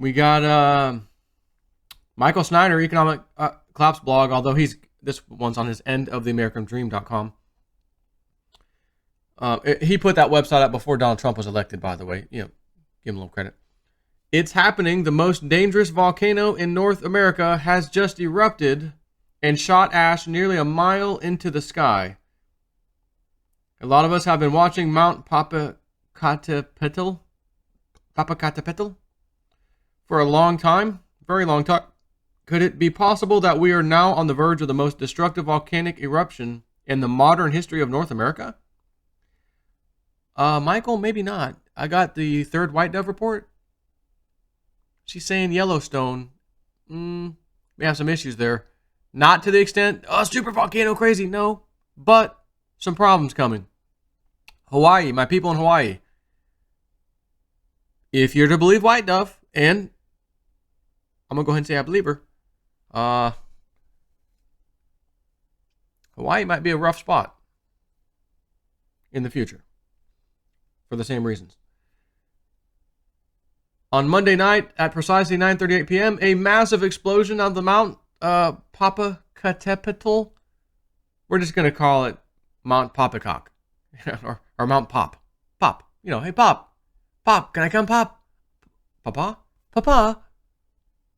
We got Michael Snyder, Economic Collapse blog, although this one's on his endoftheamericandream.com. He put that website up before Donald Trump was elected, by the way. Give him a little credit. It's happening. The most dangerous volcano in North America has just erupted and shot ash nearly a mile into the sky. A lot of us have been watching Mount Popocatépetl for a long time, very long time. Could it be possible that we are now on the verge of the most destructive volcanic eruption in the modern history of North America? Michael, maybe not. I got the third White Dove report. She's saying Yellowstone may have some issues there. Not to the extent, super volcano crazy, no. But some problems coming. Hawaii, my people in Hawaii. If you're to believe White Dove, and I'm going to go ahead and say I believe her, Hawaii might be a rough spot in the future for the same reasons. On Monday night at precisely 9:38 p.m., a massive explosion on the Mount Popocatépetl. We're just going to call it Mount Popocock or Mount Pop. Pop. Hey, Pop. Pop, can I come, Pop? Papa? Papa?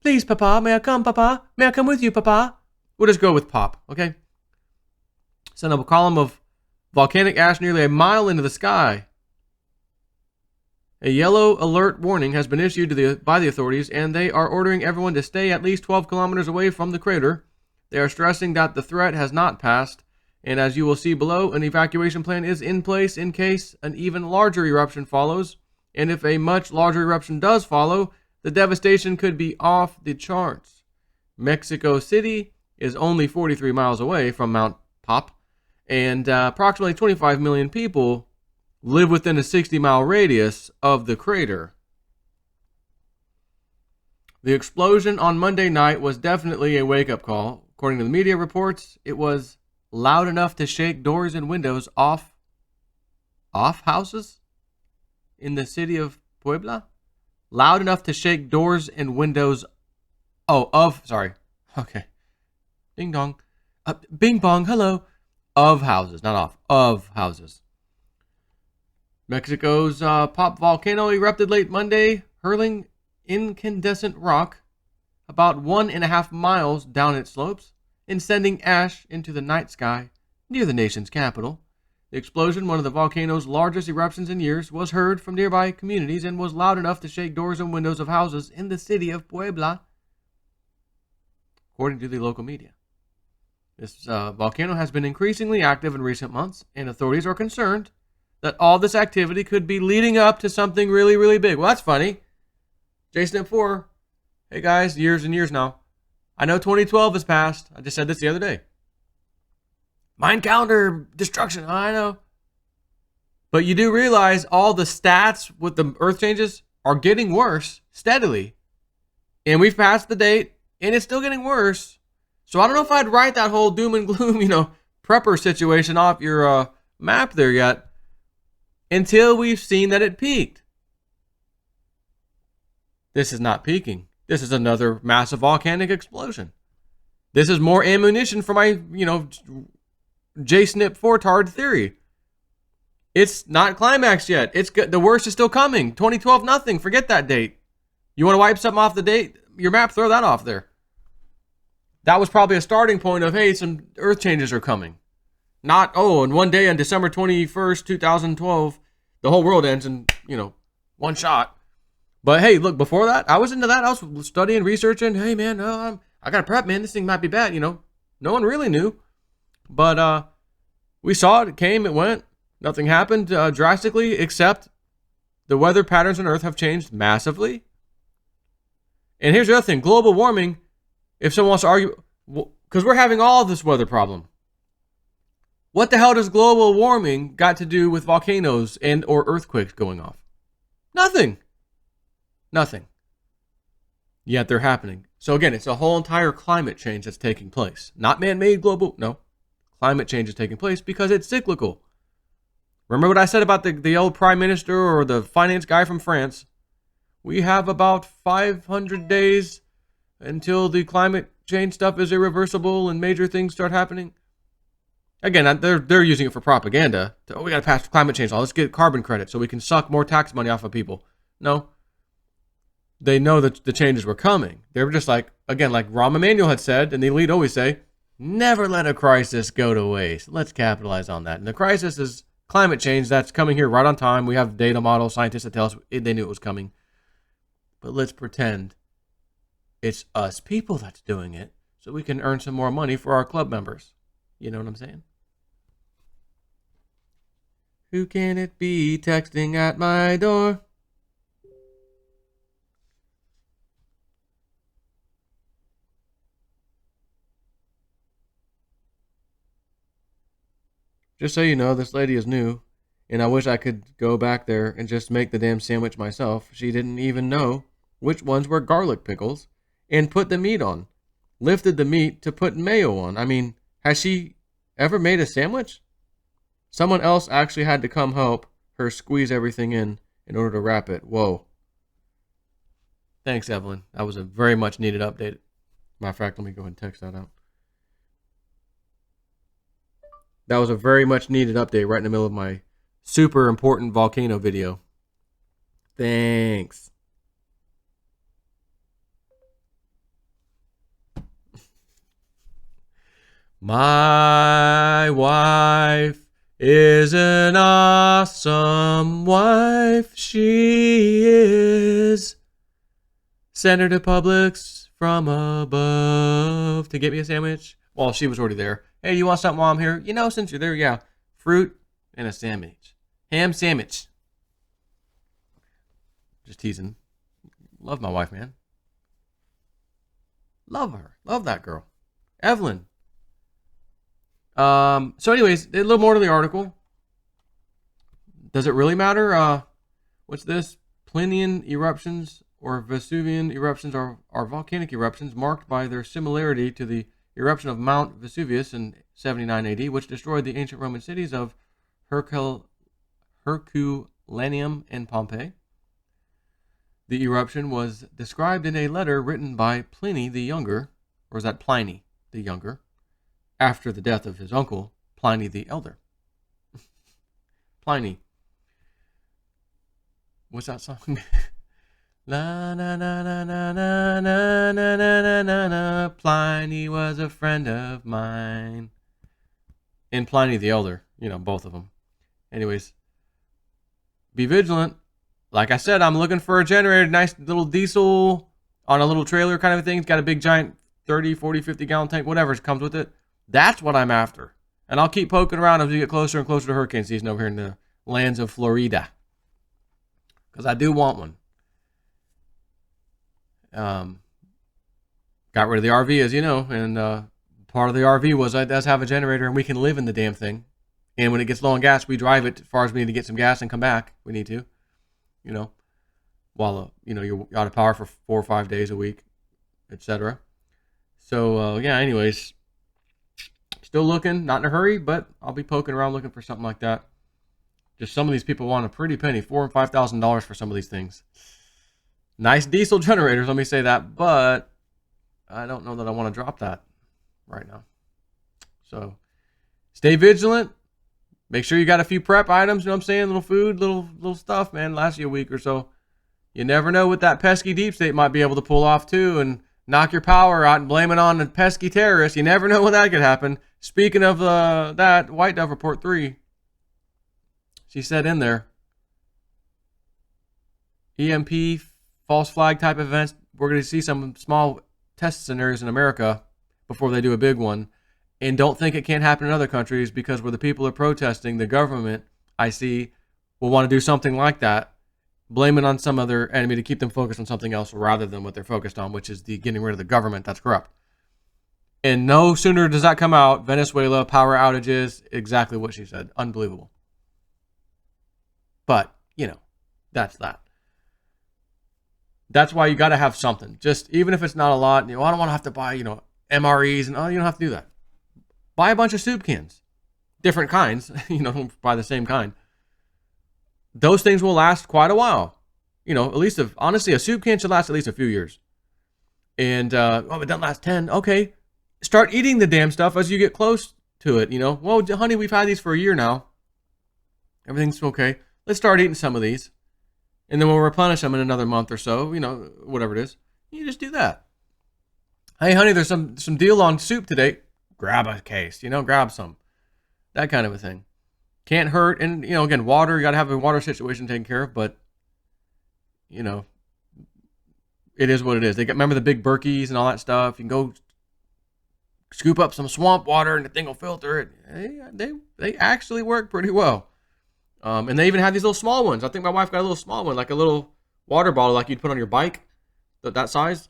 Please, Papa, may I come, Papa? May I come with you, Papa? We'll just go with Pop, okay? Send up a column of volcanic ash nearly a mile into the sky. A yellow alert warning has been issued by the authorities, and they are ordering everyone to stay at least 12 kilometers away from the crater. They are stressing that the threat has not passed, and as you will see below, an evacuation plan is in place in case an even larger eruption follows. And if a much larger eruption does follow, the devastation could be off the charts. Mexico City is only 43 miles away from Mount Pop, and approximately 25 million people live within a 60-mile radius of the crater. The explosion on Monday night was definitely a wake-up call. According to the media reports, it was loud enough to shake doors and windows off houses in the city of Puebla. Loud enough to shake doors and windows. Okay. Ding dong. Bing bong, hello. Of houses, not off. Of houses. Mexico's Pop volcano erupted late Monday, hurling incandescent rock about 1.5 miles down its slopes and sending ash into the night sky near the nation's capital. The explosion, one of the volcano's largest eruptions in years, was heard from nearby communities and was loud enough to shake doors and windows of houses in the city of Puebla, according to the local media. This volcano has been increasingly active in recent months, and authorities are concerned that all this activity could be leading up to something really, really big. Well, that's funny. JSNIP4, hey guys, years and years now. I know 2012 has passed. I just said this the other day. Mind calendar destruction, I know. But you do realize all the stats with the earth changes are getting worse steadily. And we've passed the date, and it's still getting worse. So I don't know if I'd write that whole doom and gloom, prepper situation off your map there yet, until we've seen that it peaked. This is not peaking. This is another massive volcanic explosion. This is more ammunition for my, JSNIP fortard theory. It's not climaxed yet. The worst is still coming. 2012, nothing. Forget that date. You want to wipe something off the date? Your map, throw that off there. That was probably a starting point of, hey, some earth changes are coming. Not, and one day on December 21st, 2012, the whole world ends in, one shot. But hey, look, before that, I was into that. I was studying, researching. Hey, man, I got to prep, man. This thing might be bad, No one really knew. But we saw it. It came, it went. Nothing happened drastically, except the weather patterns on Earth have changed massively. And here's the other thing. Global warming, if someone wants to argue, because we're having all this weather problem. What the hell does global warming got to do with volcanoes and or earthquakes going off? Nothing. Yet they're happening. So again, it's a whole entire climate change that's taking place. Not man-made global, no. Climate change is taking place because it's cyclical. Remember what I said about the old prime minister or the finance guy from France? We have about 500 days until the climate change stuff is irreversible and major things start happening. Again, they're using it for propaganda. Oh, we got to pass climate change law. Let's get carbon credit so we can suck more tax money off of people. No. They know that the changes were coming. They were just like, again, like Rahm Emanuel had said, and the elite always say, never let a crisis go to waste. Let's capitalize on that. And the crisis is climate change. That's coming here right on time. We have data models, scientists that tell us they knew it was coming. But let's pretend it's us people that's doing it so we can earn some more money for our club members. You know what I'm saying? Who can it be texting at my door? Just so you know, this lady is new, and I wish I could go back there and just make the damn sandwich myself. She didn't even know which ones were garlic pickles and put the meat on. Lifted the meat to put mayo on. I mean, has she ever made a sandwich? Someone else actually had to come help her squeeze everything in order to wrap it. Whoa. Thanks, Evelyn. That was a very much needed update. Matter of fact, let me go ahead and text that out. That was a very much needed update right in the middle of my super important volcano video. Thanks. My wife is an awesome wife. She is. Send her to Publix from above to get me a sandwich. Well, she was already there. Hey, you want something while I'm here? You know, since you're there, yeah. Fruit and a sandwich. Ham sandwich. Just teasing. Love my wife, man. Love her. Love that girl. Evelyn. So anyways, a little more to the article. Does it really matter? What's this? Plinian eruptions or Vesuvian eruptions are volcanic eruptions marked by their similarity to the eruption of Mount Vesuvius in 79 AD, which destroyed the ancient Roman cities of Herculaneum and Pompeii. The eruption was described in a letter written by Pliny the Younger, or is that Pliny the Younger, after the death of his uncle, Pliny the Elder. Pliny. What's that song? La na na na na na na na na na na. Pliny was a friend of mine. And Pliny the Elder, you know, both of them. Anyways, be vigilant. Like I said, I'm looking for a generator, nice little diesel on a little trailer kind of thing. It's got a big giant 30, 40, 50 gallon tank, whatever comes with it. That's what I'm after. And I'll keep poking around as we get closer and closer to hurricane season over here in the lands of Florida. Because I do want one. Got rid of the RV, as you know, and part of the RV was it does have a generator and we can live in the damn thing. And when it gets low on gas, we drive it as far as we need to get some gas and come back. We need to, you know, while, you're out of power for 4 or 5 days a week, etc. So, yeah, anyways, still looking, not in a hurry, but I'll be poking around looking for something like that. Just some of these people want a pretty penny, $4,000 and $5,000 for some of these things. Nice diesel generators, let me say that, but I don't know that I want to drop that right now. So stay vigilant. Make sure you got a few prep items, you know what I'm saying? Little food, little stuff, man. Last you a week or so. You never know what that pesky deep state might be able to pull off too and knock your power out and blame it on the pesky terrorists. You never know when that could happen. Speaking of that, White Dove Report 3, she said in there, EMP, false flag type events, we're going to see some small test scenarios in America before they do a big one. And don't think it can't happen in other countries, because where the people are protesting, the government, I see, will want to do something like that. Blame it on some other enemy to keep them focused on something else rather than what they're focused on, which is the getting rid of the government that's corrupt. And no sooner does that come out, Venezuela, power outages, exactly what she said. Unbelievable. But, that's that. That's why you got to have something. Just even if it's not a lot, I don't want to have to buy, MREs and you don't have to do that. Buy a bunch of soup cans. Different kinds, don't buy the same kind. Those things will last quite a while. You know, at least honestly, a soup can should last at least a few years. And oh, it doesn't last 10. Okay, start eating the damn stuff as you get close to it. You know, well, honey, we've had these for a year now. Everything's okay. Let's start eating some of these, and then we'll replenish them in another month or so. You know, whatever it is, you just do that. Hey, honey, there's some deal on soup today. Grab a case. You know, grab some. That kind of a thing. Can't hurt. And you know, again, water. You got to have a water situation taken care of. But you know, it is what it is. They got, remember the big Berkeys and all that stuff. You can go scoop up some swamp water and the thing will filter it. They actually work pretty well. And they even have these little small ones. I think my wife got a little small one, like a little water bottle like you'd put on your bike, that size.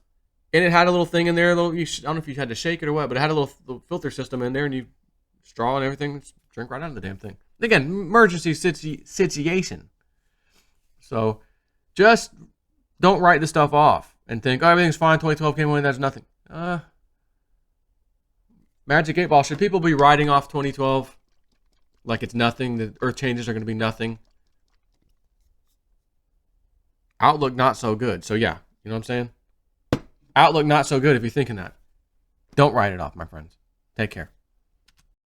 And it had a little thing in there. I don't know if you had to shake it or what, but it had a little filter system in there, and you straw and everything, drink right out of the damn thing. Again, emergency situation. So just don't write the stuff off and think, oh, everything's fine. 2012 came away, that's nothing. Magic 8 Ball. Should people be writing off 2012 like it's nothing? The earth changes are going to be nothing. Outlook not so good. So yeah, you know what I'm saying? Outlook not so good if you're thinking that. Don't write it off, my friends. Take care.